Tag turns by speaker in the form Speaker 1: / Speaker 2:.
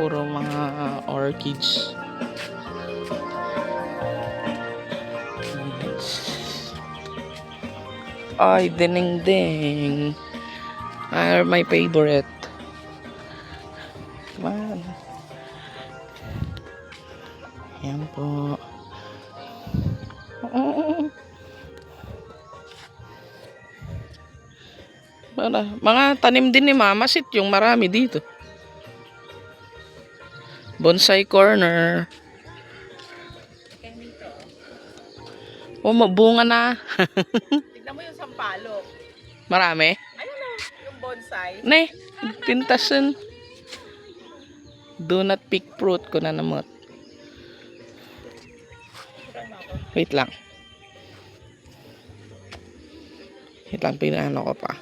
Speaker 1: puro mga orchids. Ay, ding-ding. Are my favorite. Come on. Yan po. Mga tanim din ni Mama Sit yung marami dito. Bonsai corner. Oh, mabunga na.
Speaker 2: Tignan mo yung sampalok.
Speaker 1: Marami?
Speaker 2: Ayun o, yung bonsai.
Speaker 1: Ne, pintasan. Do not pick fruit ko na namot. Wait lang. Wait lang, pinano ko pa.